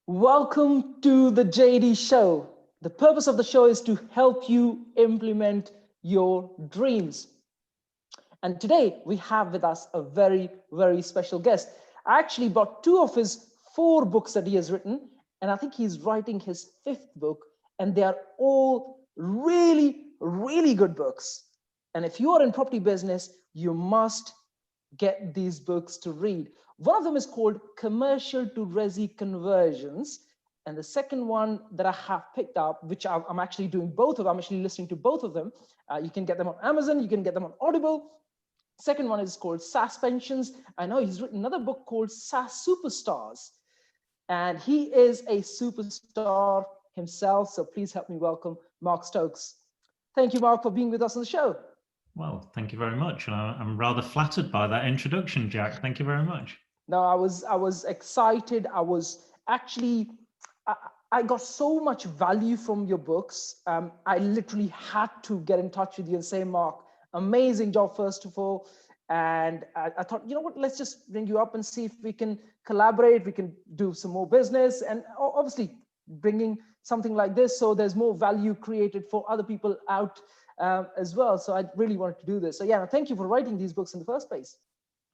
Welcome to the JD Show. The purpose of the show is to help you implement your dreams. And today we have with us a very, very special guest. I actually brought two of his 4 books that he has written, and I think he's writing his 5th book, and they are all really, really good books. And if you are in property business, you must get these books to read. One of them is called Commercial to Resi Conversions. And the second one that I have picked up, which I'm actually doing both of, I'm actually listening to both of them. You can get them on Amazon, you can get them on Audible. Second one is called SaaS Pensions. I know he's written another book called SaaS Superstars. And he is a superstar himself. So please help me welcome Mark Stokes. Thank you, Mark, for being with us on the show. Well, thank you very much. I'm rather flattered by that introduction, Jack. Thank you very much. No, I was excited. I was actually, I got so much value from your books. I literally had to get in touch with you and say, Mark, amazing job, first of all. And I thought, you know what, let's just bring you up and see if we can collaborate. We can do some more business, and obviously bringing something like this, so there's more value created for other people out as well. So I really wanted to do this. So yeah, thank you for writing these books in the first place.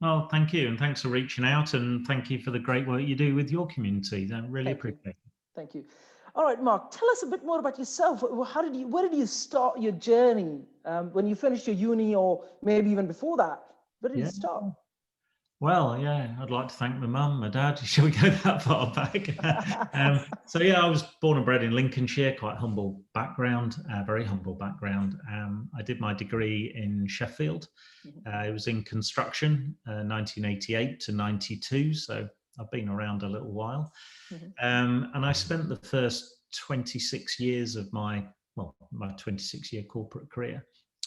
Well, thank you. And thanks for reaching out, and thank you for the great work you do with your community. I really appreciate it. Thank you. All right, Mark, tell us a bit more about yourself. Where did you start your journey when you finished your uni, or maybe even before that? Where did you start? Well, yeah, I'd like to thank my mum, my dad. Shall we go that far back? So yeah, I was born and bred in Lincolnshire, quite humble background, very humble background. I did my degree in Sheffield. It was in construction, 1988 to 92. So I've been around a little while. And I spent the first 26 years of my 26-year corporate career.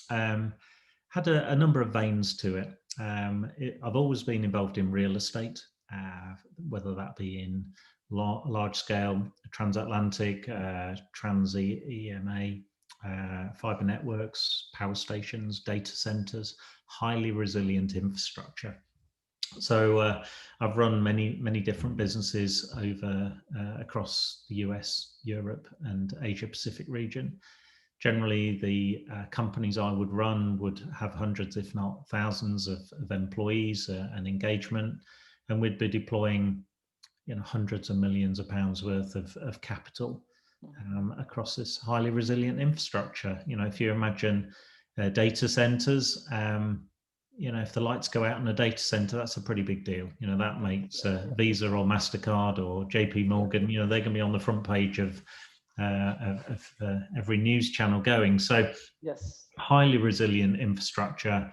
Had a number of veins to it. I've always been involved in real estate, whether that be in large-scale transatlantic, trans-EMA, fiber networks, power stations, data centers, highly resilient infrastructure. So I've run many different businesses over across the US, Europe, and Asia Pacific region. Generally, the companies I would run would have hundreds, if not thousands, of employees and engagement, and we'd be deploying, hundreds of millions of pounds worth of capital across this highly resilient infrastructure. If you imagine data centers, if the lights go out in a data center, that's a pretty big deal. That makes Visa or MasterCard or JP Morgan, they're going to be on the front page of every news channel going. So yes, highly resilient infrastructure.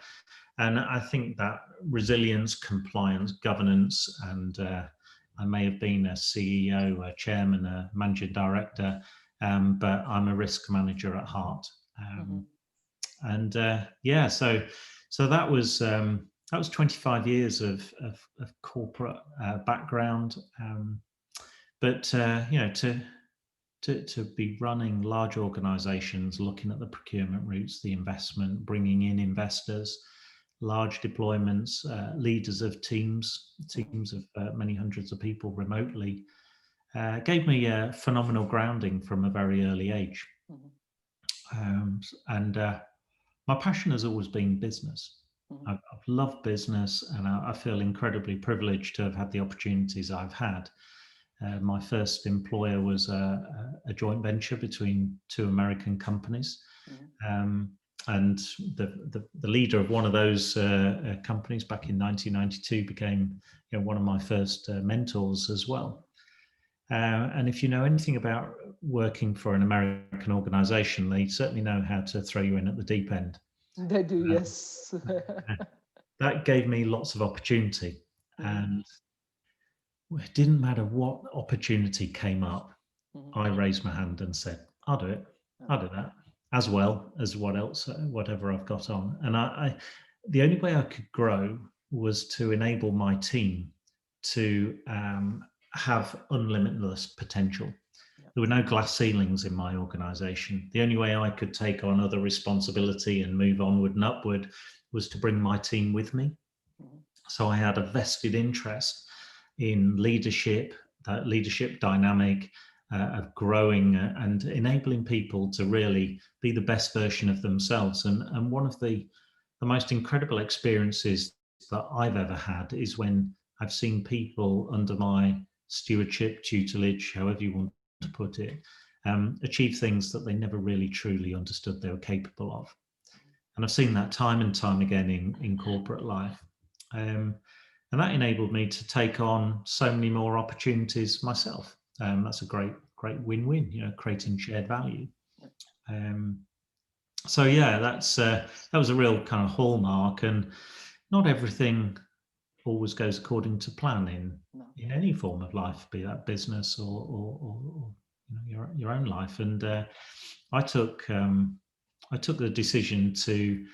And I think that resilience, compliance, governance, and I may have been a CEO, a chairman, a managing director, but I'm a risk manager at heart. And so that was 25 years of corporate background. But to be running large organizations, looking at the procurement routes, the investment, bringing in investors, large deployments, leaders of teams of many hundreds of people remotely, gave me a phenomenal grounding from a very early age. And my passion has always been business. I've loved business, and I feel incredibly privileged to have had the opportunities I've had. My first employer was a joint venture between 2 American companies. And the leader of one of those companies back in 1992 became one of my first mentors as well. And if you know anything about working for an American organization, they certainly know how to throw you in at the deep end. They do, yes. That gave me lots of opportunity. And it didn't matter what opportunity came up, I raised my hand and said, I'll do it. I'll do that, as well as whatever I've got on. And the only way I could grow was to enable my team to have unlimitless potential. There were no glass ceilings in my organization. The only way I could take on other responsibility and move onward and upward was to bring my team with me. So I had a vested interest in leadership, that leadership dynamic of growing and enabling people to really be the best version of themselves. And one of the most incredible experiences that I've ever had is when I've seen people under my stewardship, tutelage, however you want to put it, achieve things that they never really truly understood they were capable of. And I've seen that time and time again in corporate life. And that enabled me to take on so many more opportunities myself. That's a great win-win, you know, creating shared value. So yeah, that was a real kind of hallmark, and not everything always goes according to plan in any form of life, be that business or you know, your own life. And I took the decision to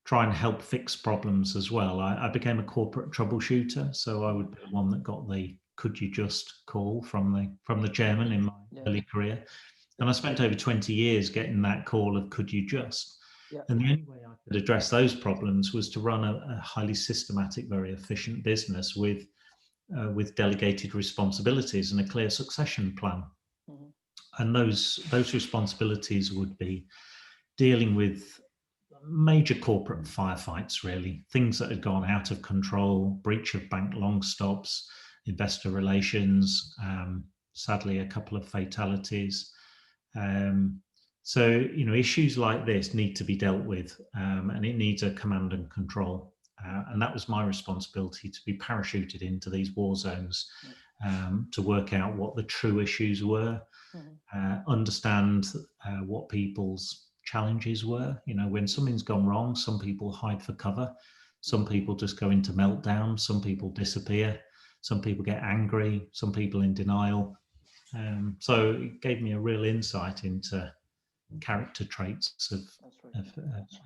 try and help fix problems as well. I became a corporate troubleshooter, so I would be the one that got the "could you just" call from the chairman in my early career. And I spent over 20 years getting that call of "could you just?" And the only way I could address those problems was to run a highly systematic, very efficient business with delegated responsibilities and a clear succession plan. And those responsibilities would be dealing with major corporate firefights, really, things that had gone out of control, breach of bank long stops, investor relations, sadly a couple of fatalities. So, you know, issues like this need to be dealt with, and it needs a command and control. And that was my responsibility, to be parachuted into these war zones, to work out what the true issues were, understand what people's challenges were. You know, when something's gone wrong, some people hide for cover, some people just go into meltdown, some people disappear, some people get angry, some people in denial. So it gave me a real insight into character traits of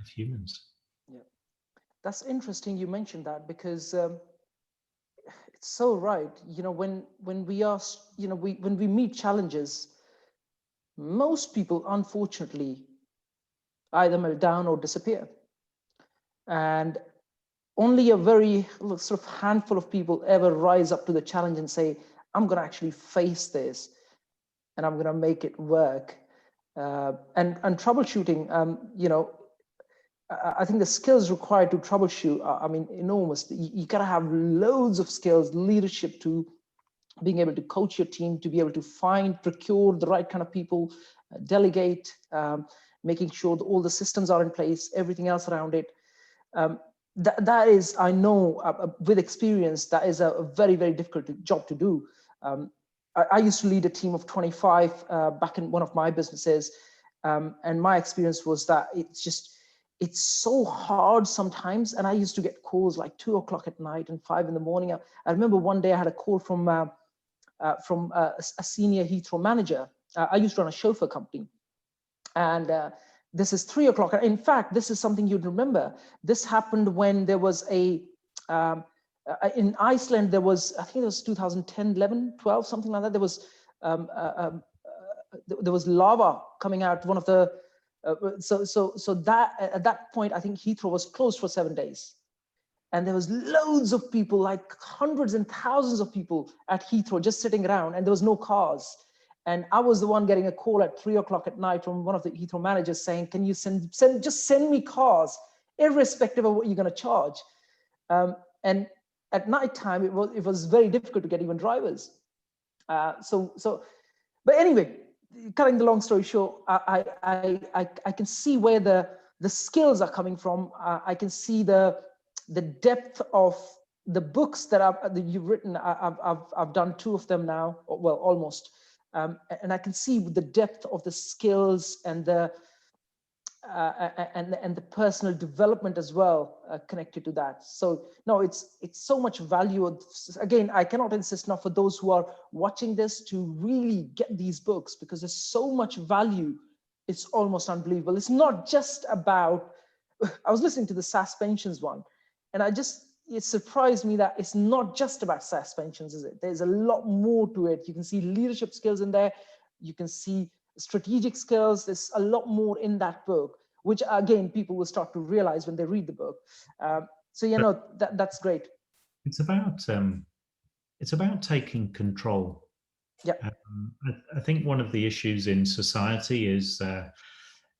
humans. Yeah, that's interesting you mentioned that, because it's so right. You know, when we are, you know, when we meet challenges, most people unfortunately either melt down or disappear, and only a very sort of handful of people ever rise up to the challenge and say, I'm going to actually face this and I'm going to make it work. And troubleshooting, you know, I think the skills required to troubleshoot are, I mean, enormous. You got to have loads of skills, leadership, to being able to coach your team, to be able to procure the right kind of people, delegate, making sure that all the systems are in place, everything else around it. That is, I know with experience, that is a very, very difficult job to do. I used to lead a team of 25 back in one of my businesses. And my experience was that it's so hard sometimes. And I used to get calls like 2 o'clock at night and 5 in the morning. I remember one day I had a call from a senior Heathrow manager. I used to run a chauffeur company. And this is 3 o'clock. In fact, this is something you'd remember. This happened when there was in Iceland, there was, I think it was 2010, 11, 12, something like that. There was lava coming out. One of the, so that at that point, I think Heathrow was closed for 7 days. And there was loads of people, like hundreds and thousands of people at Heathrow just sitting around, and there was no cars. And I was the one getting a call at 3 o'clock at night from one of the Heathrow managers saying, can you just send me cars, irrespective of what you're going to charge. And at night time, it was very difficult to get even drivers. But anyway, cutting the long story short, I can see where the skills are coming from. I can see the depth of the books that you've written. I've done 2 of them now, well, almost. And I can see the depth of the skills and the personal development as well connected to that. So no, it's so much value. Again, I cannot insist enough for those who are watching this to really get these books, because there's so much value. It's almost unbelievable. It's not just about, I was listening to the SSAS pensions one, and it surprised me that it's not just about SSAS pensions, is it? There's a lot more to it. You can see leadership skills in there. You can see strategic skills. There's a lot more in that book, which again, people will start to realize when they read the book. So, you know, that's great. It's about taking control Yeah. I think one of the issues in society is,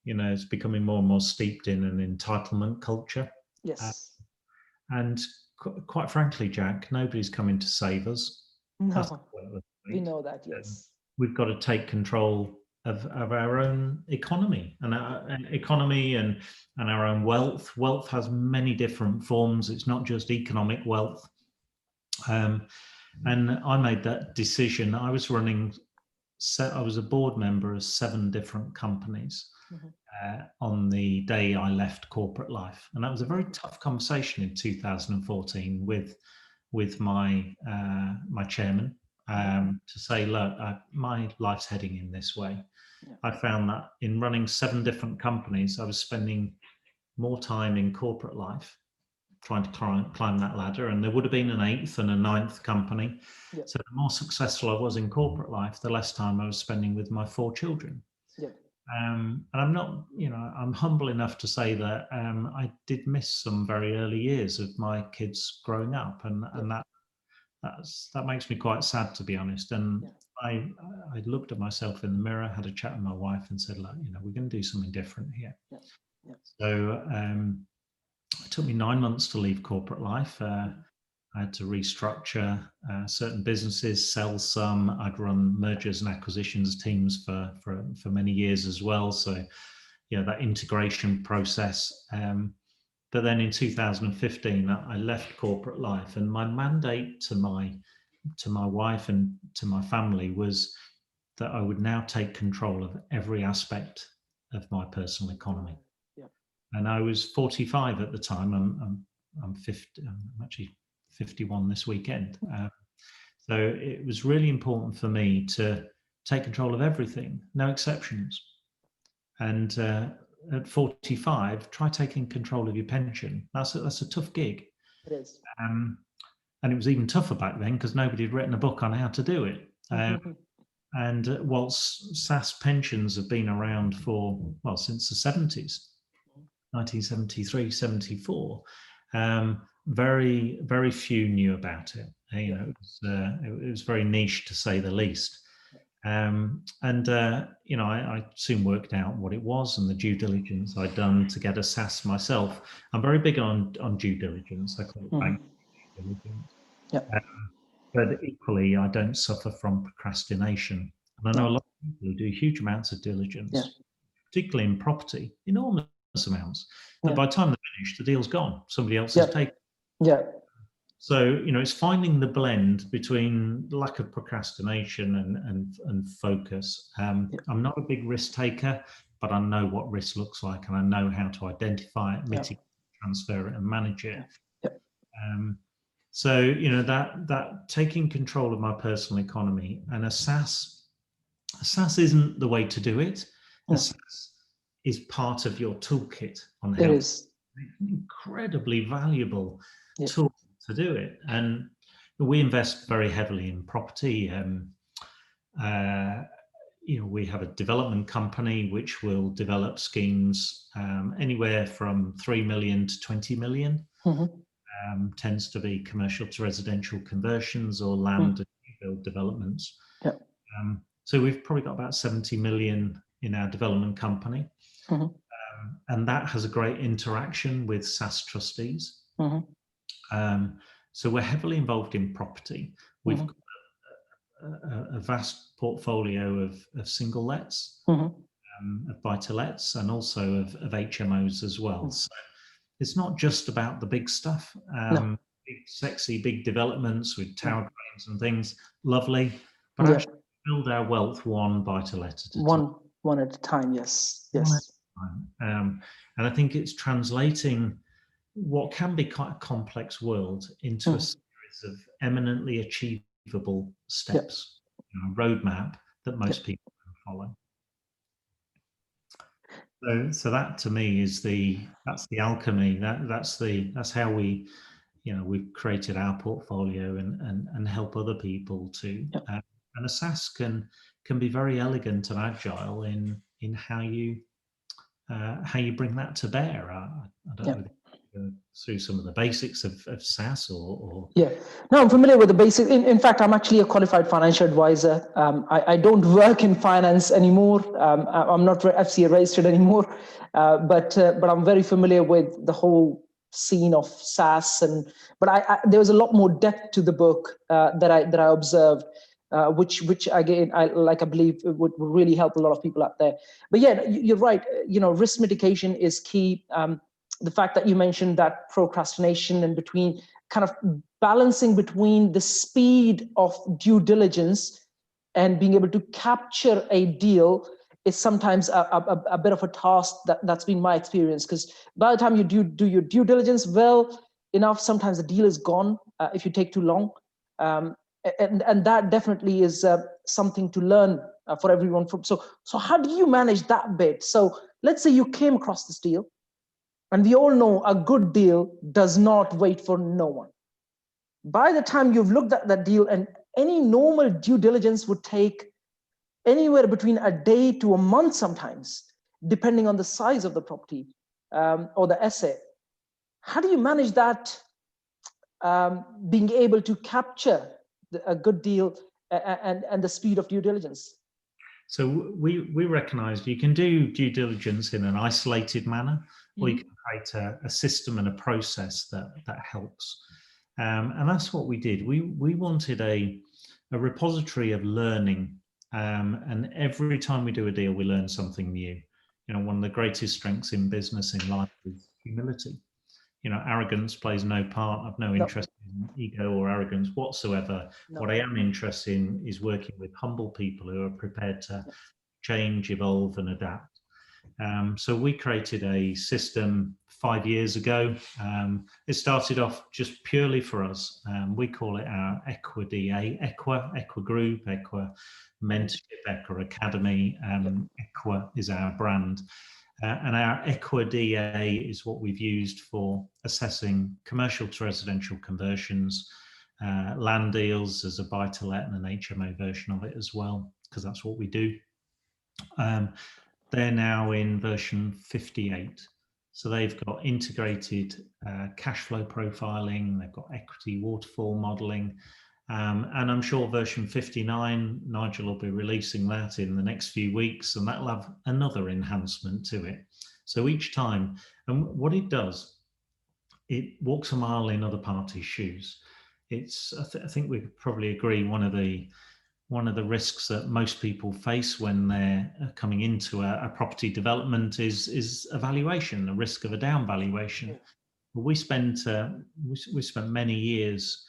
it's becoming more and more steeped in an entitlement culture. Yes. And quite frankly, Jack, nobody's coming to save us. That's No, we know that. Yes. We've got to take control of our own economy and our own wealth. Wealth has many different forms. It's not just economic wealth. And I made that decision. I was a board member of 7 different companies on the day I left corporate life, and that was a very tough conversation in 2014 with my my chairman to say, look, my life's heading in this way. Yeah. I found that in running 7 different companies, I was spending more time in corporate life trying to climb that ladder, and there would have been an 8th and a 9th company. Yeah. So the more successful I was in corporate life, the less time I was spending with my 4 children. Yeah. And I'm not, I'm humble enough to say that I did miss some very early years of my kids growing up, and that makes me quite sad, to be honest. And I looked at myself in the mirror, had a chat with my wife, and said, look, we're going to do something different here. Yeah. Yeah. So it took me 9 months to leave corporate life. I had to restructure certain businesses, sell some. I'd run mergers and acquisitions teams for many years as well. So, that integration process. But then in 2015, I left corporate life, and my mandate to my wife and to my family was that I would now take control of every aspect of my personal economy. Yeah. And I was 45 at the time. I'm 50. I'm actually 51 this weekend. So it was really important for me to take control of everything, no exceptions. And at 45, try taking control of your pension. That's a tough gig. It is. And it was even tougher back then because nobody had written a book on how to do it. And whilst SSAS pensions have been around since the 70s, 1973, 74, very, very few knew about it. It was very niche, to say the least. I soon worked out what it was and the due diligence I'd done to get a SSAS myself. I'm very big on due diligence. I call it bank due diligence. Yeah. But equally, I don't suffer from procrastination. And I know a lot of people who do huge amounts of diligence, particularly in property, enormous amounts. But by the time they're finished, the deal's gone. Somebody else has taken it. Yeah. So, it's finding the blend between lack of procrastination and focus. I'm not a big risk taker, but I know what risk looks like, and I know how to identify it, mitigate, transfer it, and manage it. So, that taking control of my personal economy, and a SSAS isn't the way to do it. A SSAS is part of your toolkit on how. It is an incredibly valuable tool to do it. And we invest very heavily in property. We have a development company which will develop schemes anywhere from 3 million to 20 million. Tends to be commercial to residential conversions or land and build developments. So we've probably got about 70 million in our development company. And that has a great interaction with SSAS trustees. So we're heavily involved in property. We've got a vast portfolio of single lets, of buy-to-lets, and also of HMOs as well. So it's not just about the big stuff, big, sexy, big developments with tower cranes and things, lovely, but actually build our wealth one buy-to-let at a time. One at a time, yes. And I think it's translating what can be quite a complex world into a series of eminently achievable steps, a roadmap that most people can follow. So that to me is that's the alchemy. That's how we, we've created our portfolio and help other people to. And a SSAS can be very elegant and agile in how you bring that to bear. I don't know go through some of the basics of SaaS or? Yeah, no, I'm familiar with the basics. In fact, I'm actually a qualified financial advisor. I don't work in finance anymore. I'm not FCA registered anymore, but I'm very familiar with the whole scene of SaaS. But there was a lot more depth to the book that I observed, which again, I believe it would really help a lot of people out there. But yeah, you're right. Risk mitigation is key. The fact that you mentioned that procrastination and between kind of balancing between the speed of due diligence and being able to capture a deal is sometimes a bit of a task. That's been my experience, because by the time you do your due diligence well enough, sometimes the deal is gone if you take too long. And that definitely is something to learn for everyone. So how do you manage that bit? So let's say you came across this deal, and we all know a good deal does not wait for no one. By the time you've looked at that deal, and any normal due diligence would take anywhere between a day to a month sometimes, depending on the size of the property or the asset. How do you manage that, being able to capture a good deal and the speed of due diligence? So we recognize you can do due diligence in an isolated manner, or you can create a system and a process that helps. And that's what we did. We wanted a repository of learning, and every time we do a deal, we learn something new. One of the greatest strengths in business, in life, is humility. Arrogance plays no part. I've no interest in ego or arrogance whatsoever. No. What I am interested in is working with humble people who are prepared to change, evolve, and adapt. So we created a system 5 years ago. It started off just purely for us. We call it our Equa DA, Equa Group, Equa Mentorship, Equa Academy. Equa is our brand. And our Equa DA is what we've used for assessing commercial to residential conversions, land deals as a buy-to-let, and an HMO version of it as well, because that's what we do. They're now in version 58. So they've got integrated cash flow profiling, they've got equity waterfall modeling, and I'm sure version 59, Nigel will be releasing that in the next few weeks, and that'll have another enhancement to it. So each time, and what it does, it walks a mile in other parties' shoes. It's, I think we could probably agree, one of the risks that most people face when they're coming into a property development is a valuation, the risk of a down valuation. Yeah. But we spent many years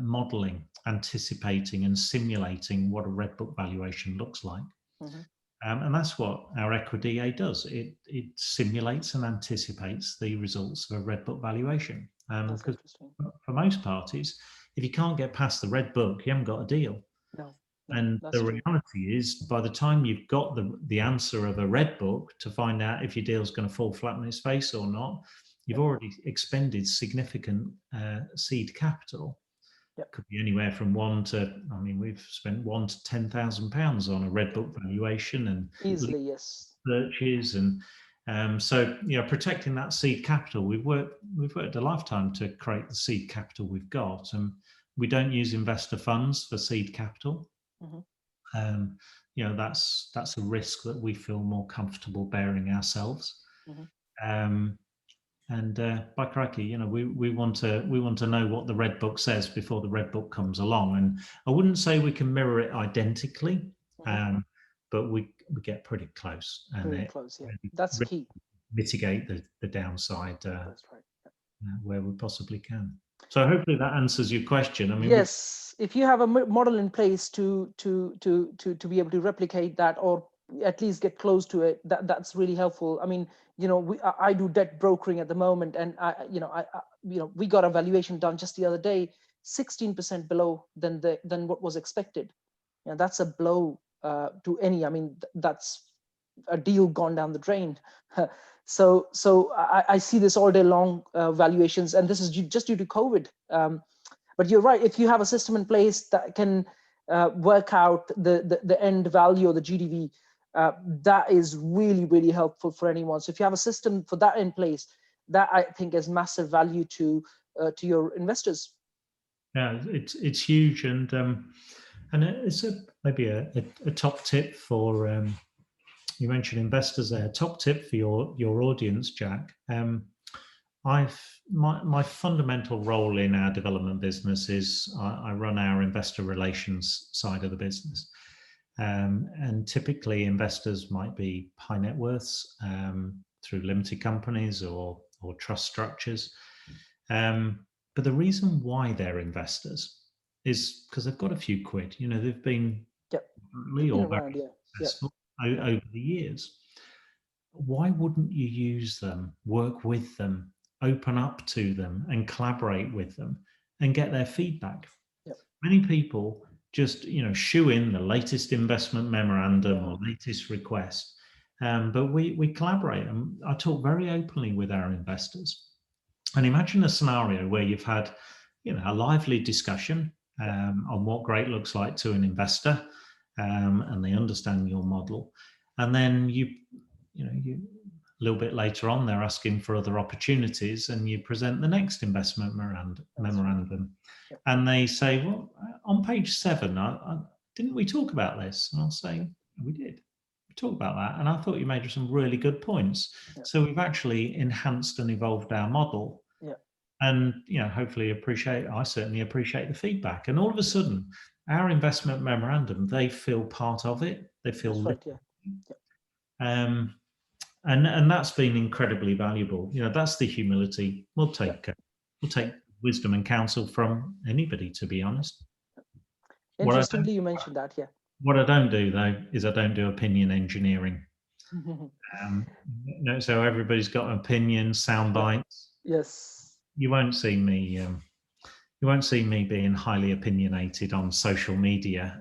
modeling, anticipating, and simulating what a red book valuation looks like. And that's what our Equa DA does. It simulates and anticipates the results of a red book valuation. Because for most parties, if you can't get past the red book, you haven't got a deal. No, and the reality is, by the time you've got the answer of a red book to find out if your deal's going to fall flat on its face or not, you've already expended significant seed capital. Yep. Could be anywhere from we've spent £1,000 to £10,000 on a red book valuation, and easily, yes, searches, and so protecting that seed capital. We've worked a lifetime to create the seed capital we've got, and we don't use investor funds for seed capital. That's a risk that we feel more comfortable bearing ourselves. And by crikey, we want to know what the red book says before the red book comes along. And I wouldn't say we can mirror it identically, but we get pretty close. And pretty close, yeah. That's key. Mitigate the downside that's right. Where we possibly can. So hopefully that answers your question. I mean, yes, if you have a model in place to be able to replicate that, or at least get close to it, that's really helpful. I mean, I do debt brokering at the moment, and we got a valuation done just the other day, 16% below than what was expected. That's a blow to any. I mean, that's a deal gone down the drain. So I see this all day long, valuations, and this is just due to COVID. But you're right. If you have a system in place that can work out the end value or the GDV, that is really, really helpful for anyone. So if you have a system for that in place, that I think is massive value to your investors. Yeah, it's huge, and it's maybe a top tip for you mentioned investors there. Top tip for your audience, Jack. My fundamental role in our development business is I run our investor relations side of the business. And typically investors might be high net worths through limited companies or trust structures. But the reason why they're investors is because they've got a few quid. You know, they've been or very successful over the years. Why wouldn't you use them, work with them, open up to them and collaborate with them and get their feedback? Many people just, shoe in the latest investment memorandum or latest request. But we collaborate, and I talk very openly with our investors. And imagine a scenario where you've had, a lively discussion on what great looks like to an investor, and they understand your model. And then you a little bit later on, they're asking for other opportunities, and you present the next investment memorandum. And they say, well, on page 7, didn't we talk about this? And I'll say, we did. We talked about that. And I thought you made some really good points. So we've actually enhanced and evolved our model. And, hopefully I certainly appreciate the feedback. And all of a sudden, our investment memorandum, they feel part of it. They feel and that's been incredibly valuable. That's the humility. We'll take wisdom and counsel from anybody, to be honest. Interestingly, you mentioned that, What I don't do, though, is I don't do opinion engineering. So everybody's got an opinion, sound bites. Yes. You won't see me. You won't see me being highly opinionated on social media.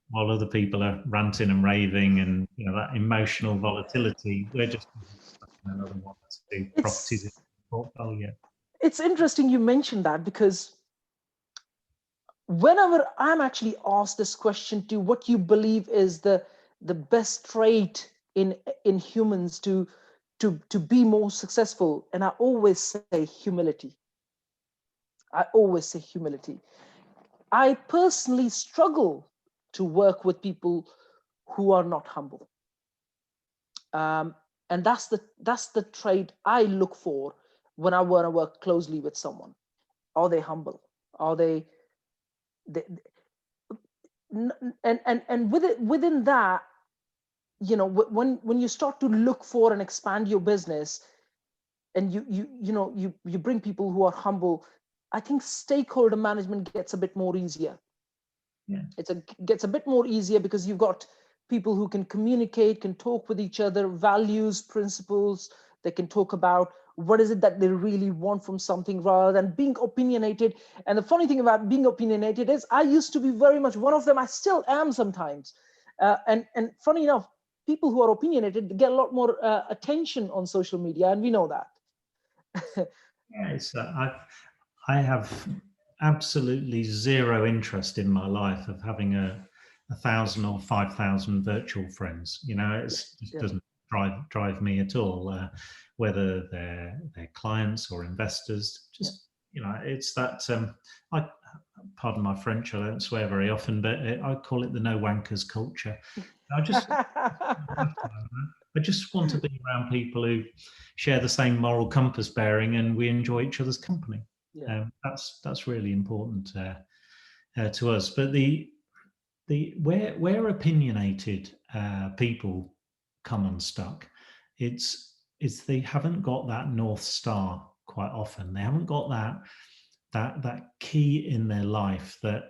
While other people are ranting and raving and that emotional volatility, we're just another one or two properties in the portfolio. It's interesting you mentioned that, because whenever I'm actually asked this question, to what you believe is the best trait in humans to be more successful, and I always say humility. I personally struggle to work with people who are not humble, and that's the trait I look for when I want to work closely with someone. Are they humble? Are they and within that, when you start to look for and expand your business, and you bring people who are humble, I think stakeholder management gets a bit more easier. Gets a bit more easier because you've got people who can communicate, can talk with each other, values, principles. They can talk about what is it that they really want from something, rather than being opinionated. And the funny thing about being opinionated is I used to be very much one of them. I still am sometimes. And funny enough, people who are opinionated get a lot more attention on social media, and we know that. I have absolutely zero interest in my life of having 1,000 or 5,000 virtual friends. It just doesn't drive me at all. Whether they're clients or investors, it's that. Pardon my French, I don't swear very often, but I call it the no wankers culture. I just want to be around people who share the same moral compass bearing, and we enjoy each other's company. That's really important to us. But where opinionated people come unstuck, it's they haven't got that North Star quite often. They haven't got that key in their life that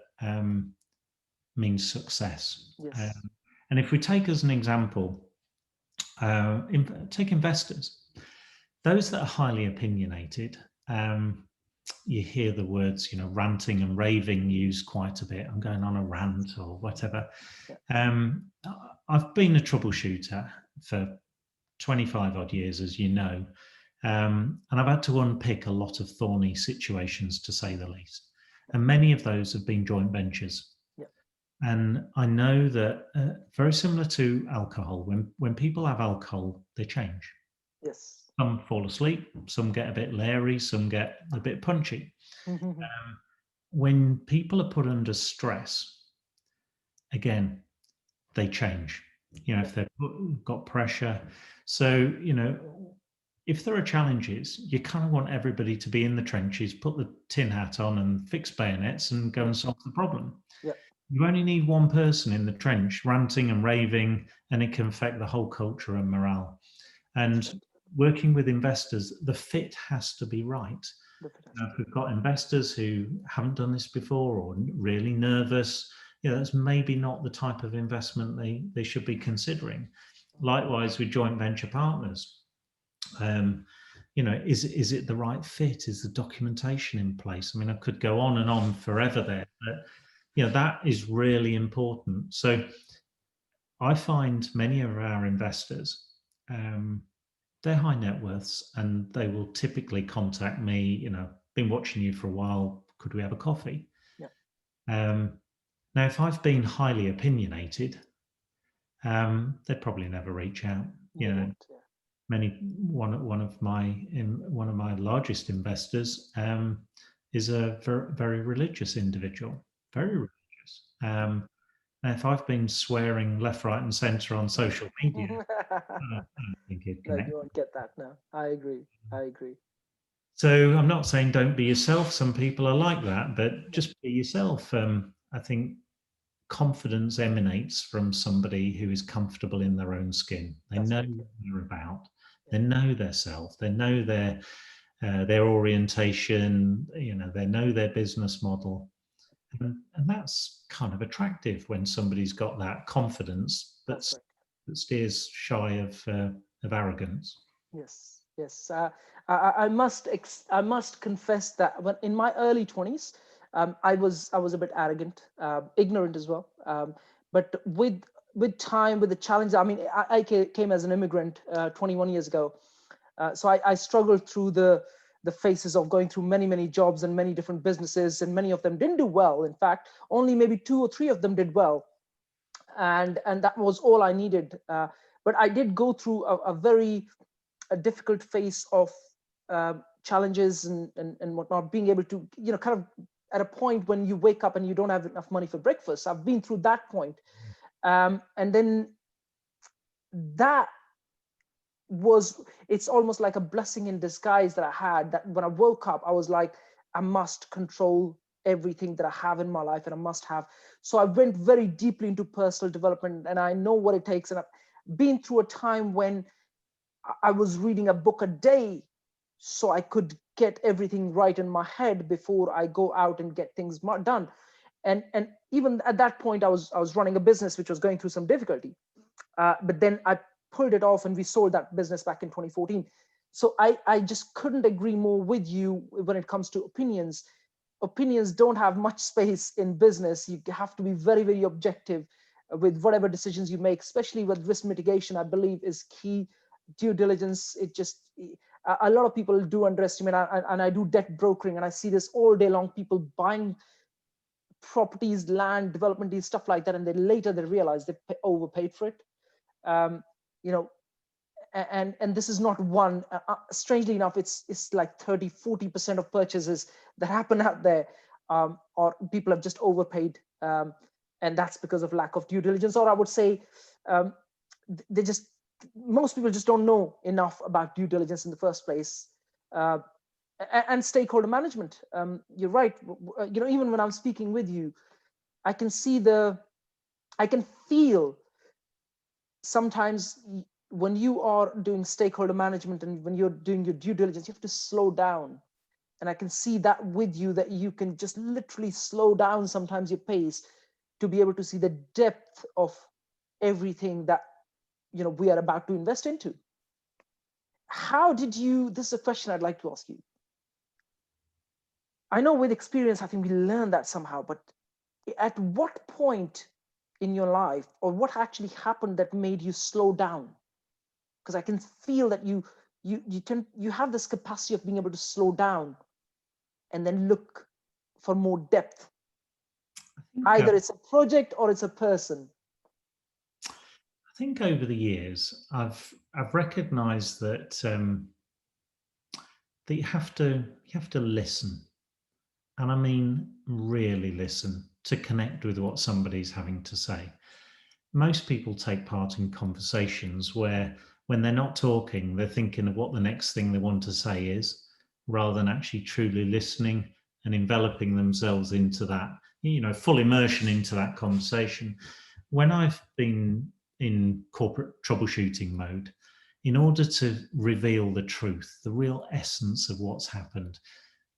means success. And if we take as an example, take investors, those that are highly opinionated. You hear the words, ranting and raving used quite a bit. I'm going on a rant or whatever. I've been a troubleshooter for 25 odd years, as you know, and I've had to unpick a lot of thorny situations, to say the least. And many of those have been joint ventures. And I know that very similar to alcohol, when people have alcohol, they change. Some fall asleep, some get a bit leery, some get a bit punchy. When people are put under stress, again, they change. If they've got pressure. So, if there are challenges, you kind of want everybody to be in the trenches, put the tin hat on and fix bayonets and go and solve the problem. You only need one person in the trench ranting and raving, and it can affect the whole culture and morale. And working with investors, the fit has to be right. If we've got investors who haven't done this before or really nervous, that's maybe not the type of investment they should be considering. Likewise with joint venture partners, is it the right fit? Is the documentation in place? I mean, I could go on and on forever there, but that is really important. So I find many of our investors, they're high net worths, and they will typically contact me, been watching you for a while, could we have a coffee? Now, if I've been highly opinionated, they'd probably never reach out. One of my largest investors is a very, very religious individual, very religious. And if I've been swearing left, right, and centre on social media, I don't think he'd connect. No, you won't get that. No, I agree. So I'm not saying don't be yourself. Some people are like that, but just be yourself. I think confidence emanates from somebody who is comfortable in their own skin. They know what they're about. They know their self. They know their orientation. They know their business model, and that's kind of attractive when somebody's got that confidence that steers shy of arrogance. Yes. I must confess that when in my early 20s, I was a bit arrogant, ignorant as well. But with time, with the challenge, I mean, I came as an immigrant 21 years ago, so I struggled through the phases of going through many jobs and many different businesses, and many of them didn't do well. In fact, only maybe 2 or 3 of them did well, and that was all I needed. But I did go through a very difficult phase of challenges and whatnot, being able to, kind of at a point when you wake up and you don't have enough money for breakfast. I've been through that point. And then it's almost like a blessing in disguise that I had, that when I woke up, I was like, I must control everything that I have in my life, and I must have. So I went very deeply into personal development, and I know what it takes. And I've been through a time when I was reading a book a day so I could get everything right in my head before I go out and get things done. And even at that point, I was running a business which was going through some difficulty. But then I pulled it off, and we sold that business back in 2014. So I just couldn't agree more with you when it comes to opinions. Opinions don't have much space in business. You have to be very, very objective with whatever decisions you make, especially with risk mitigation, I believe is key. Due diligence, a lot of people do underestimate, and I do debt brokering, and I see this all day long, people buying properties, land, development deals, stuff like that, and then later they realize they overpaid for it. And this is not one, strangely enough, it's like 30-40% of purchases that happen out there, or people have just overpaid, and that's because of lack of due diligence, or I would say most people just don't know enough about due diligence in the first place, and stakeholder management. You're right. Even when I'm speaking with you, I can feel sometimes when you are doing stakeholder management and when you're doing your due diligence, you have to slow down. And I can see that with you, that you can just literally slow down sometimes your pace to be able to see the depth of everything that we are about to invest into. How did you, this is a question I'd like to ask you. I know with experience, I think we learn that somehow, but at what point in your life, or what actually happened that made you slow down? Because I can feel that you have this capacity of being able to slow down and then look for more depth. Either it's a project or it's a person. I think over the years, I've recognized that that you have to listen, and I mean really listen, to connect with what somebody's having to say. Most people take part in conversations where, when they're not talking, they're thinking of what the next thing they want to say is, rather than actually truly listening and enveloping themselves into that, full immersion into that conversation. When I've been in corporate troubleshooting mode, in order to reveal the truth, the real essence of what's happened,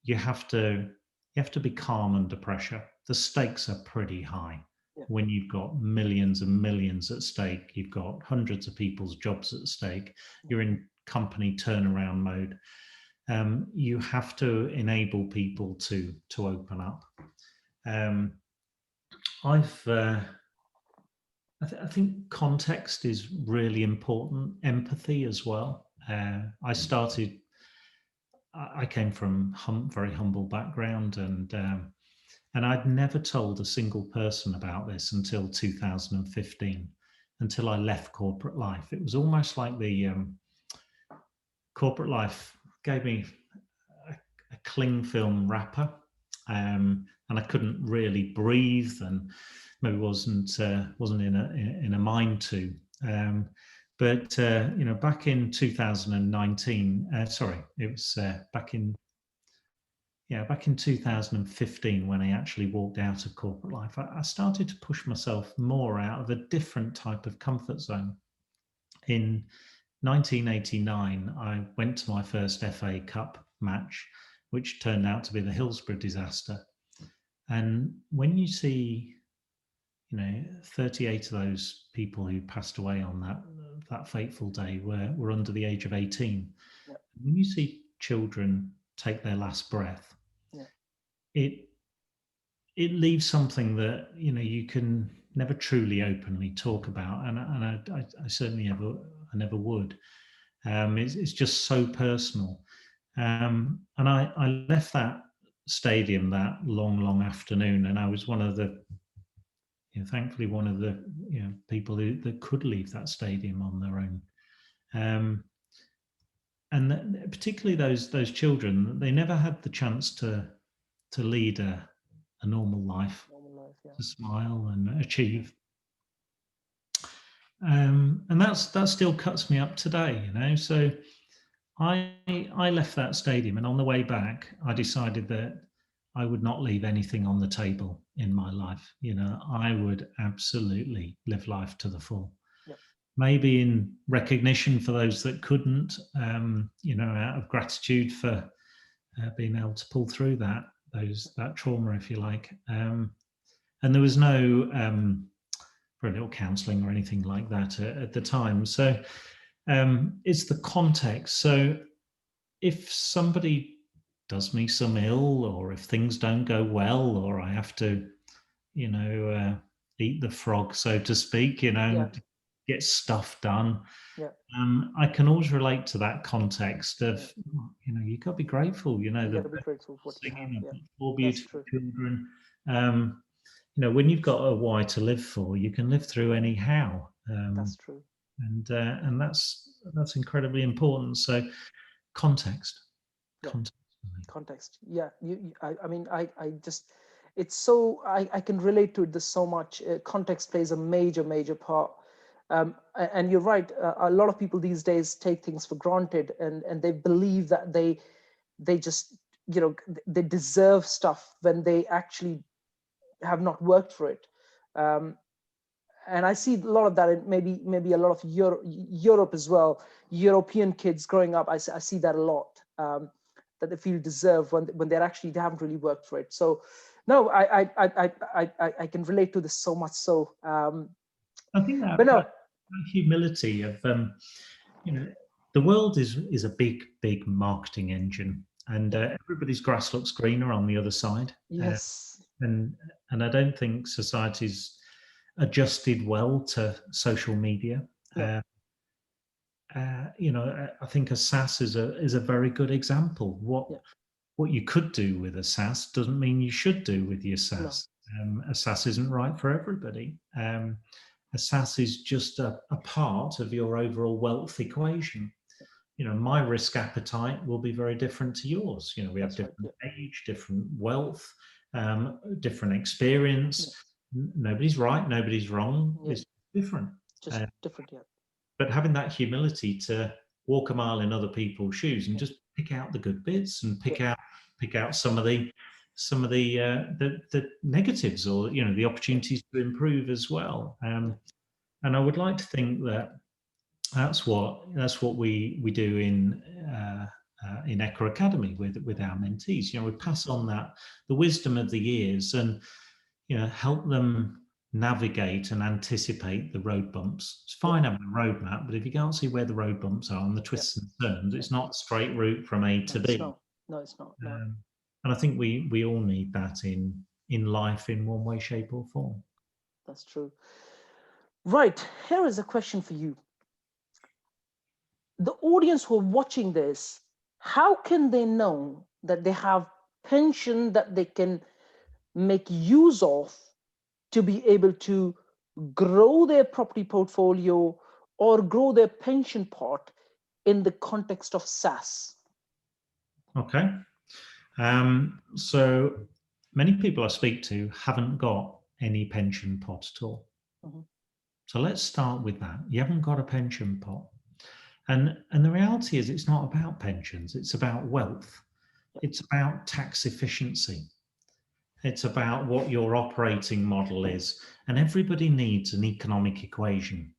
you have to be calm under pressure. The stakes are pretty high. Yeah. When you've got millions and millions at stake, you've got hundreds of people's jobs at stake, you're in company turnaround mode. You have to enable people to open up. I think context is really important. Empathy as well. I came from very humble background, and I'd never told a single person about this until 2015, until I left corporate life. It was almost like the corporate life gave me a cling film wrapper, and I couldn't really breathe, and maybe wasn't in a mind to. But back in 2019, it was back in 2015, when I actually walked out of corporate life, I started to push myself more out of a different type of comfort zone. In 1989, I went to my first FA Cup match, which turned out to be the Hillsborough disaster. And when you see, 38 of those people who passed away on that fateful day were under the age of 18. Yeah. When you see children take their last breath, it leaves something that you can never truly openly talk about, and I certainly never would. It's just so personal, and I left that stadium that long afternoon, and I was one of the thankfully one of the people that could leave that stadium on their own. And particularly those children, they never had the chance to lead a normal life, to smile and achieve. And that still cuts me up today, So I left that stadium, and on the way back, I decided that I would not leave anything on the table in my life. I would absolutely live life to the full. Yep. Maybe in recognition for those that couldn't, out of gratitude for being able to pull through that trauma, if you like. And there was no very little counselling or anything like that at the time. So it's the context. So if somebody does me some ill, or if things don't go well, or I have to, eat the frog, so to speak, and get stuff done. Yeah. I can always relate to that context of, you've got to be grateful, you got to be grateful for what you have. Yeah. Four beautiful children. When you've got a why to live for, you can live through anyhow. That's true. And that's incredibly important. So context. Context. Yeah. I just, it's so, I can relate to this so much. Context plays a major part. And you're right. A lot of people these days take things for granted, and they believe that they just, they deserve stuff when they actually have not worked for it. And I see a lot of that in maybe a lot of Europe as well. European kids growing up, I see that a lot, that they feel deserve when they haven't really worked for it. So no, I can relate to this so much. So I think that humility of the world is a big marketing engine, and everybody's grass looks greener on the other side. Yes. And I don't think society's adjusted well to social media. Yeah. I think a SSAS is a very good example. What you could do with a SSAS doesn't mean you should do with your SSAS. No. A SSAS isn't right for everybody. A SSAS is just a part of your overall wealth equation. my risk appetite will be very different to yours. We have different age, different wealth, different experience. Nobody's right, nobody's wrong. It's different. Just different, yeah. But having that humility to walk a mile in other people's shoes and just pick out the good bits and pick out some of the negatives, or the opportunities to improve as well. And I would like to think that that's what we do in Equa Academy with our mentees. We pass on the wisdom of the years and help them navigate and anticipate the road bumps. It's fine having a roadmap, but if you can't see where the road bumps are and the twists and turns, it's not a straight route from A to B. No, it's not. No. And I think we all need that in life in one way, shape, or form. That's true. Right, here is a question for you. The audience who are watching this, how can they know that they have pension that they can make use of to be able to grow their property portfolio or grow their pension pot in the context of SSAS? Okay. So many people I speak to haven't got any pension pot at all. So let's start with that. You haven't got a pension pot. And the reality is it's not about pensions, it's about wealth. It's about tax efficiency. It's about what your operating model is. And everybody needs an economic equation.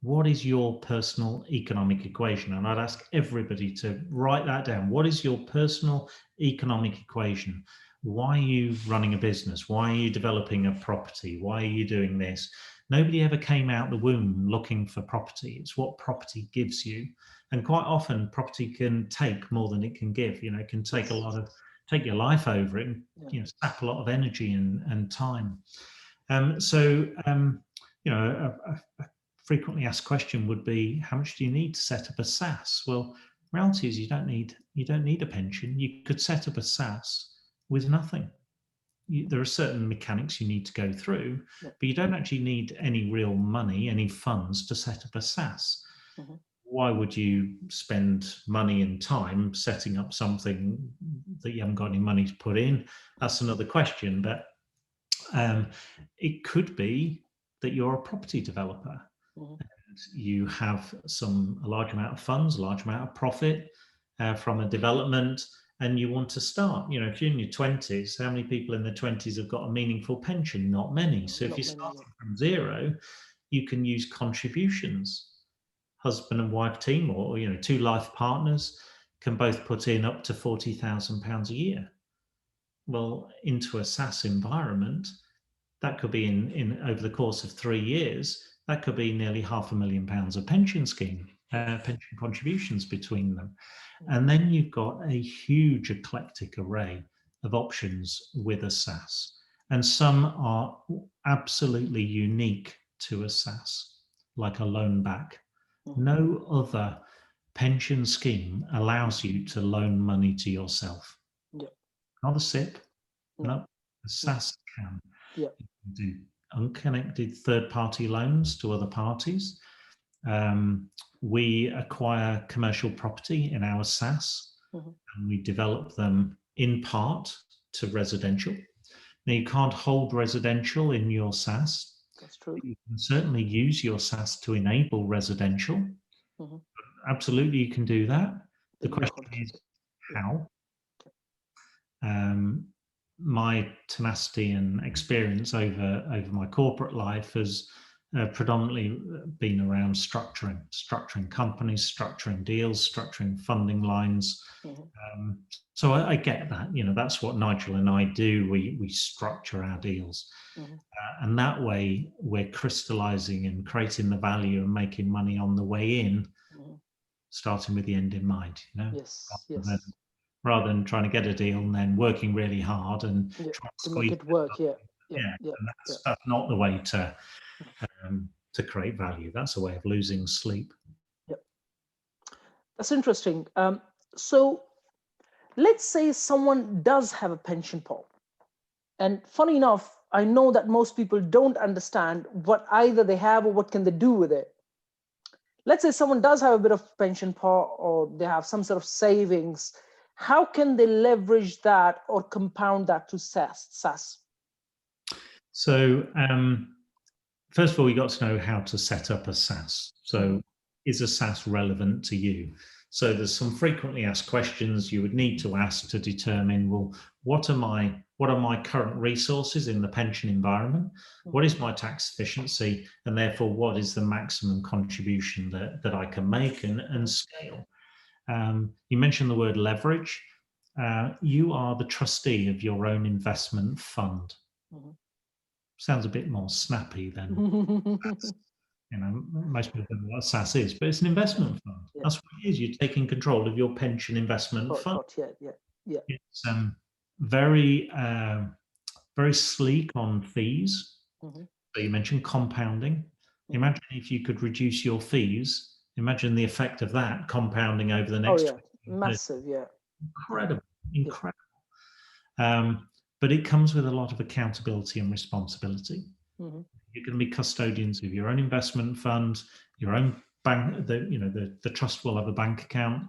What is your personal economic equation? And I'd ask everybody to write that down. What is your personal economic equation? Why are you running a business? Why are you developing a property? Why are you doing this? Nobody ever came out the womb looking for property. It's what property gives you. And quite often property can take more than it can give. It can take take your life over it and sap a lot of energy and time. A frequently asked question would be, how much do you need to set up a SSAS? Well, the reality is you don't need a pension. You could set up a SSAS with nothing. There are certain mechanics you need to go through, but you don't actually need any real money, any funds to set up a SSAS. Why would you spend money and time setting up something that you haven't got any money to put in? That's another question, but it could be that you're a property developer. And you have a large amount of funds, a large amount of profit from a development, and you want to start. If you're in your 20s, how many people in their 20s have got a meaningful pension? Not many. So if you're starting from zero, you can use contributions. Husband and wife team, or two life partners can both put in up to £40,000 a year. Well, into a SSAS environment, that could be in over the course of 3 years, that could be nearly £500,000 of pension scheme, pension contributions between them. And then you've got a huge eclectic array of options with a SSAS. And some are absolutely unique to a SSAS, like a loan back. No other pension scheme allows you to loan money to yourself. Not a SIP, no, a SSAS can. You can do unconnected third-party loans to other parties. We acquire commercial property in our SSAS, and we develop them in part to residential. Now, you can't hold residential in your SSAS. That's true. You can certainly use your SSAS to enable residential. Absolutely, you can do that. The question is how. My tenacity and experience over my corporate life has predominantly been around structuring companies, structuring deals, structuring funding lines. So I get that. That's what Nigel and I do. We structure our deals, and that way we're crystallizing and creating the value and making money on the way in, starting with the end in mind. Rather than trying to get a deal and then working really hard and trying to squeeze make it work. That's not the way to create value. That's a way of losing sleep. That's interesting. So let's say someone does have a pension pot, and funny enough, I know that most people don't understand what either they have or what can they do with it. let's say someone does have a bit of pension pot, or they have some sort of savings. How can they leverage that or compound that to SSAS? So first of all, you got to know how to set up a SAS. So is a SAS relevant to you? So there's some frequently asked questions you would need to ask to determine, well, what are my current resources in the pension environment? What is my tax efficiency? And therefore, what is the maximum contribution that I can make and scale? You mentioned the word leverage. You are the trustee of your own investment fund. Sounds a bit more snappy than SAS. You know, most people don't know what SAS is, but it's an investment fund. Yeah. That's what it is. You're taking control of your pension investment fund. Yeah. It's very, very sleek on fees. So you mentioned compounding. Imagine if you could reduce your fees. Imagine the effect of that compounding over the next. Oh yeah, massive. Yeah. Incredible. But it comes with a lot of accountability and responsibility. You're going to be custodians of your own investment fund, your own bank. The trust will have a bank account.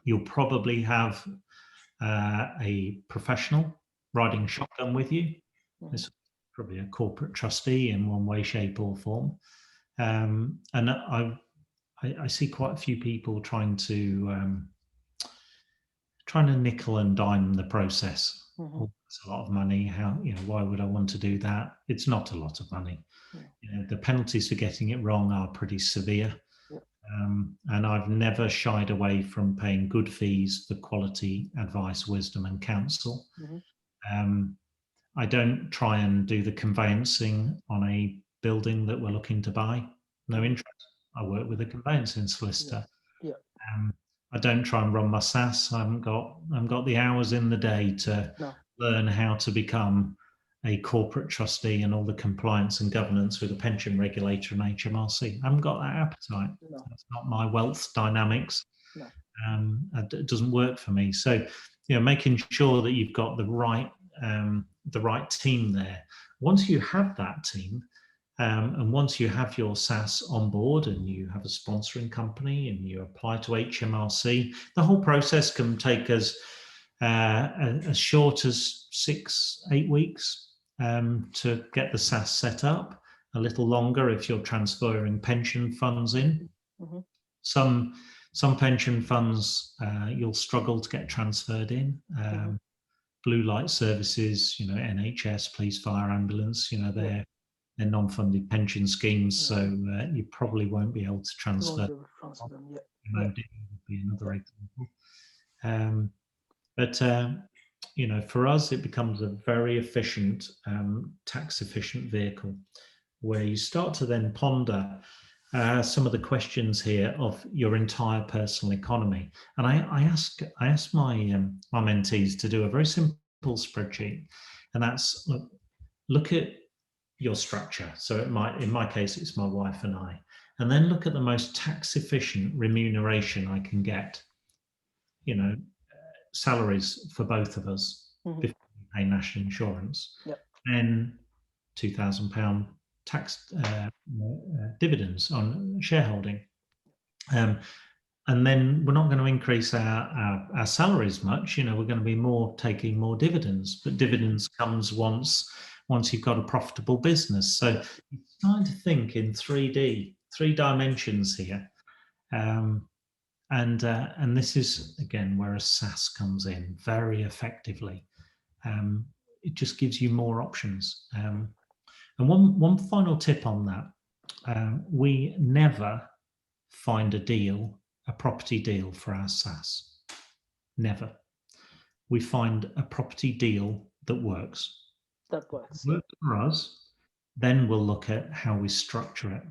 You'll probably have a professional riding shotgun with you. This is probably a corporate trustee in one way, shape, or form. And I see quite a few people trying to nickel and dime the process. It's a lot of money. Why would I want to do that? It's not a lot of money. The penalties for getting it wrong are pretty severe. And I've never shied away from paying good fees for quality advice, wisdom, and counsel. I don't try and do the conveyancing on a building that we're looking to buy. No interest. I work with a conveyancing solicitor. I don't try and run my SAS. I haven't got the hours in the day to learn how to become a corporate trustee and all the compliance and governance with a pension regulator and HMRC. I haven't got that appetite. That's not my wealth dynamics. It doesn't work for me. So, making sure that you've got the right team there. Once you have that team, and once you have your SAS on board and you have a sponsoring company and you apply to HMRC, the whole process can take us as short as 6-8 weeks to get the SAS set up, a little longer if you're transferring pension funds in. Some pension funds you'll struggle to get transferred in. Blue light services, NHS, police, fire, ambulance, they're non-funded pension schemes, so you probably won't be able to transfer them. Would be another example. But for us, it becomes a very efficient, tax-efficient vehicle, where you start to then ponder some of the questions here of your entire personal economy. And I ask my mentees to do a very simple spreadsheet, and that's look at your structure. So in my case, it's my wife and I, and then look at the most tax efficient remuneration I can get. Salaries for both of us before we pay national insurance, and £2,000 tax dividends on shareholding. And then we're not going to increase our salaries much. We're going to be taking more dividends, but dividends comes once you've got a profitable business. So you're starting to think in 3 dimensions here. And this is, again, where a SAS comes in very effectively. It just gives you more options. And one final tip on that, we never find a property deal for our SAS. Never. We find a property deal that works. That works. Works for us, then we'll look at how we structure it.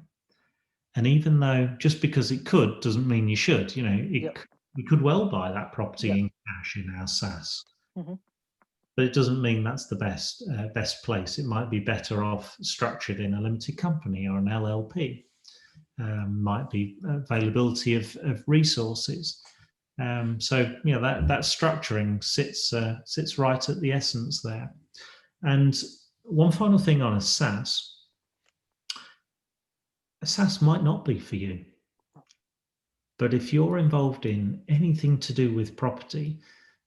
And even though just because it could doesn't mean you should, we could well buy that property in cash in our SAS. But it doesn't mean that's the best place. It might be better off structured in a limited company or an LLP. Might be availability of resources. So that structuring sits right at the essence there. And one final thing on a SAS might not be for you. But if you're involved in anything to do with property,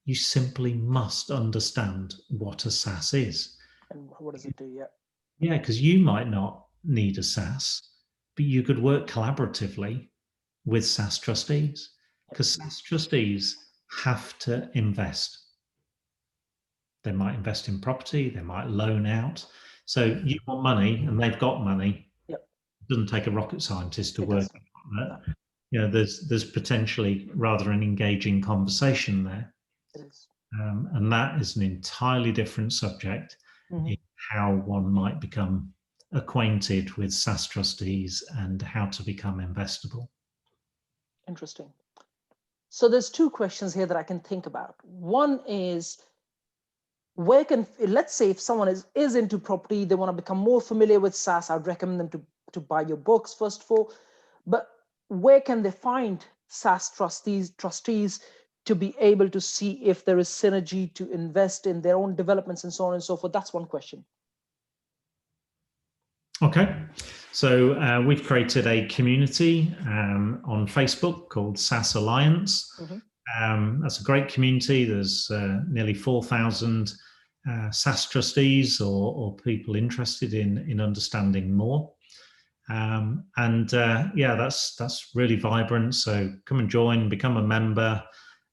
you simply must understand what a SSAS is. And what does it do? Yeah. Yeah, because you might not need a SSAS, but you could work collaboratively with SSAS trustees, because SSAS trustees have to invest. They might invest in property, they might loan out. So you want money and they've got money. Yep. It doesn't take a rocket scientist to work on that. No. You know, there's potentially rather an engaging conversation there. It is. And that is an entirely different subject in how one might become acquainted with SSAS trustees and how to become investable. Interesting. So there's two questions here that I can think about. One is, where can, let's say if someone is into property, they want to become more familiar with SSAS, I'd recommend them to buy your books first of all. But where can they find SSAS trustees to be able to see if there is synergy to invest in their own developments and so on and so forth? That's one question. Okay, so we've created a community on Facebook called SSAS Alliance. That's a great community. There's nearly 4,000 SSAS trustees or people interested in understanding more. Yeah, that's really vibrant. So come and join, become a member,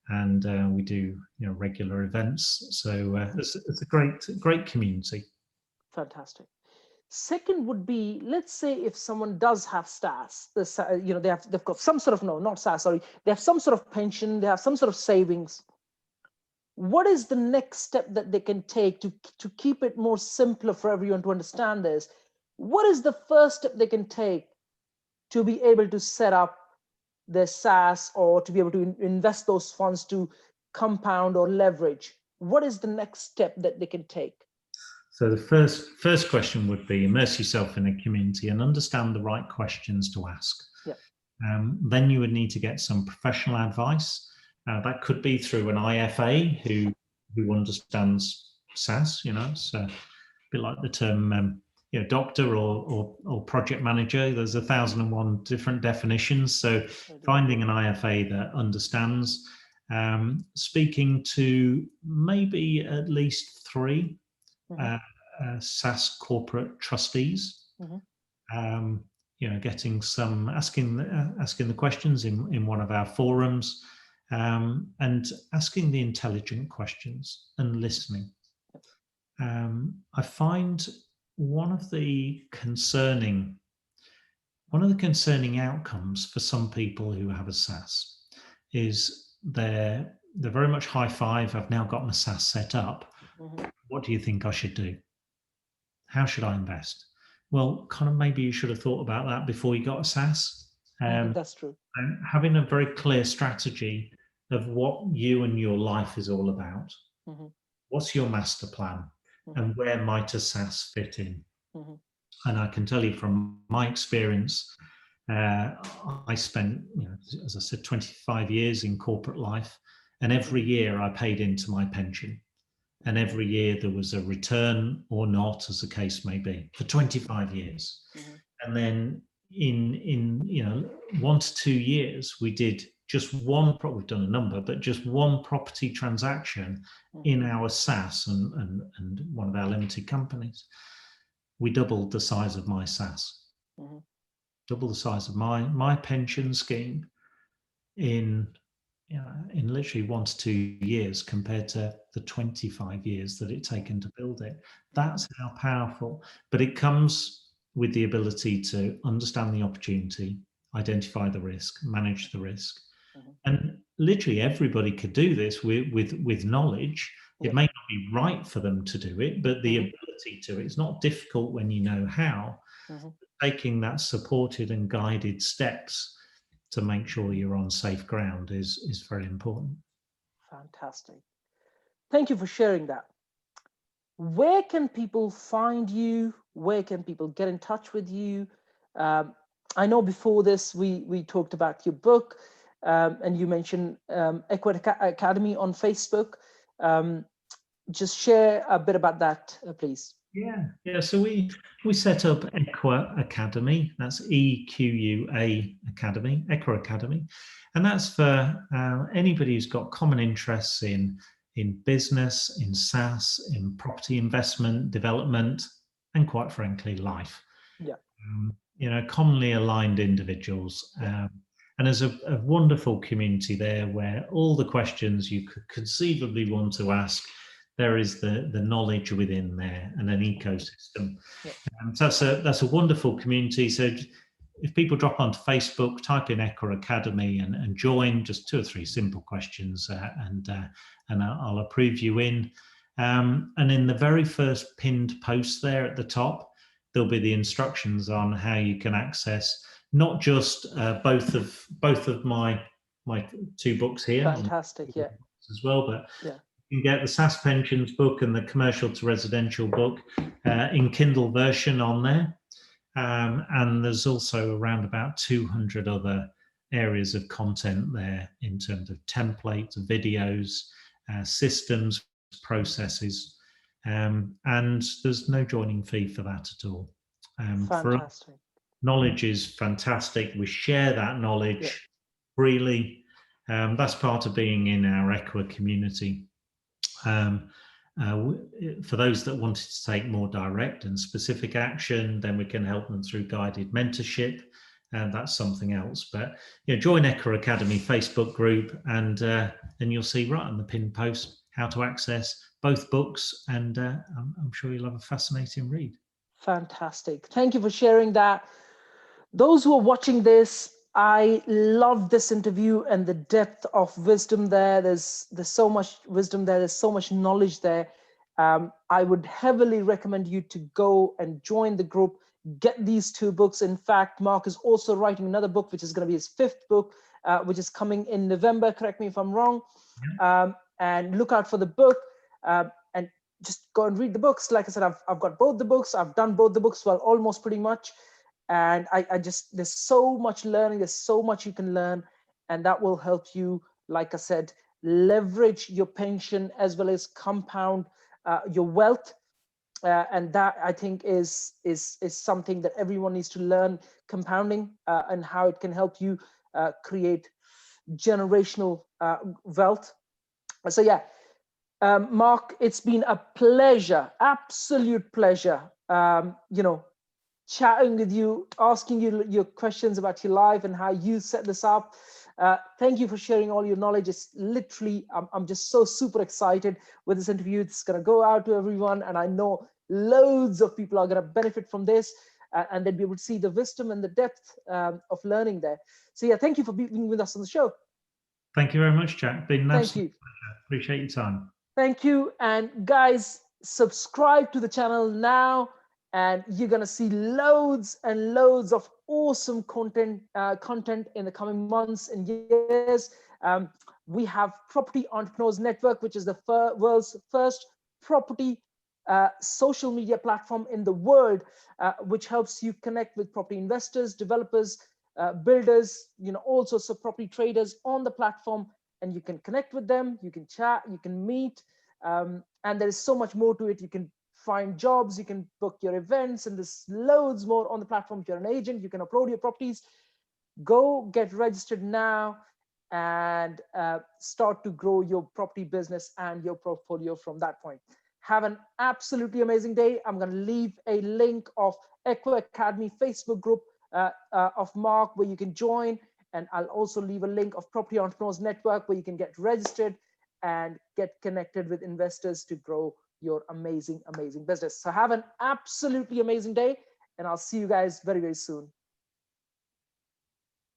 and we do regular events. So it's a great community. Fantastic. Second would be, let's say if someone does have SSAS, they've got some sort of, no, not SSAS, sorry, they have some sort of pension, they have some sort of savings. What is the next step that they can take to keep it more simpler for everyone to understand this? What is the first step they can take to be able to set up their SSAS or to be able to invest those funds to compound or leverage? What is the next step that they can take? So the first question would be immerse yourself in a community and understand the right questions to ask. Yeah. Then you would need to get some professional advice. That could be through an IFA who understands SSAS. It's a bit like the term doctor or project manager. There's 1,001 different definitions. So finding an IFA that understands, speaking to maybe at least 3 SSAS corporate trustees, getting some asking the questions in one of our forums, and asking the intelligent questions and listening. I find one of the concerning outcomes for some people who have a SSAS is they're very much high five. I've now got my SSAS set up. What do you think I should do? How should I invest? Well, kind of maybe you should have thought about that before you got a SSAS. That's true. And having a very clear strategy of what you and your life is all about. What's your master plan? And where might a SSAS fit in? And I can tell you from my experience, I spent, as I said, 25 years in corporate life, and every year I paid into my pension. And every year there was a return or not, as the case may be, for 25 years. And then in 1 to 2 years, we did just one, we've done a number, but just one property transaction in our SSAS and one of our limited companies. We doubled the size of my SSAS, double the size of my pension scheme in literally 1 to 2 years compared to the 25 years that it's taken to build it. That's how powerful. But it comes with the ability to understand the opportunity, identify the risk, manage the risk. And literally everybody could do this with knowledge. It may not be right for them to do it, but the ability to. It's not difficult when you know how. Taking that supported and guided steps to make sure you're on safe ground is very important. Fantastic. Thank you for sharing that. Where can people find you? Where can people get in touch with you? I know before this, we talked about your book, and you mentioned Equity Academy on Facebook. Just share a bit about that, please. Yeah. So we set up Equa Academy. That's EQUA Academy, Equa Academy, and that's for anybody who's got common interests in business, in SaaS, in property investment, development, and quite frankly, life. Yeah. Commonly aligned individuals. And there's a wonderful community there where all the questions you could conceivably want to ask, there is the knowledge within there and an ecosystem. So that's a wonderful community. So if people drop onto Facebook, type in Equa Academy and join, just 2 or 3 simple questions, and I'll approve you in. And in the very first pinned post there at the top, there'll be the instructions on how you can access not just both of my 2 books here. Fantastic. Yeah. As well, but yeah. You can get the SaaS Pensions book and the Commercial to Residential book in Kindle version on there. And there's also around about 200 other areas of content there in terms of templates, videos, systems, processes. And there's no joining fee for that at all. Fantastic. Knowledge is fantastic. We share that knowledge freely. That's part of being in our Equa community. For those that wanted to take more direct and specific action, then we can help them through guided mentorship, and that's something else. But join Equa Academy Facebook group, and you'll see right on the pinned post how to access both books, and I'm sure you'll have a fascinating read. Fantastic. Thank you for sharing that. Those who are watching this, I love this interview and the depth of wisdom there. There's so much wisdom there. There's so much knowledge there. I would heavily recommend you to go and join the group, get these 2 books. In fact, Mark is also writing another book, which is going to be his 5th book, which is coming in November. Correct me if I'm wrong. And look out for the book. And just go and read the books. Like I said, I've got both the books. I've done both the books, well, almost pretty much. And I just, there's so much learning. There's so much you can learn. And that will help you, like I said, leverage your pension as well as compound your wealth. And that, I think, is something that everyone needs to learn, compounding and how it can help you create generational wealth. So yeah, Mark, it's been a pleasure, absolute pleasure, chatting with you, asking you your questions about your life and how you set this up. Thank you for sharing all your knowledge. It's literally, I'm just so super excited with this interview. It's going to go out to everyone, and I know loads of people are going to benefit from this, and they'll be able to see the wisdom and the depth of learning there. So yeah, thank you for being with us on the show. Thank you very much, Jack. Been an absolute pleasure. Appreciate your time. Thank you. And guys, subscribe to the channel now, and you're going to see loads and loads of awesome content in the coming months and years. We have Property Entrepreneurs Network, which is the world's first property social media platform in the world, which helps you connect with property investors, developers, builders, all sorts of property traders on the platform, and you can connect with them, you can chat, you can meet, and there is so much more to it. You can find jobs, you can book your events, and there's loads more on the platform. If you're an agent, you can upload your properties. Go get registered now and start to grow your property business and your portfolio from that point. Have an absolutely amazing day. I'm going to leave a link of Equa Academy Facebook group of Mark where you can join, and I'll also leave a link of Property Entrepreneurs Network where you can get registered and get connected with investors to grow your amazing business. So have an absolutely amazing day, and I'll see you guys very, very soon.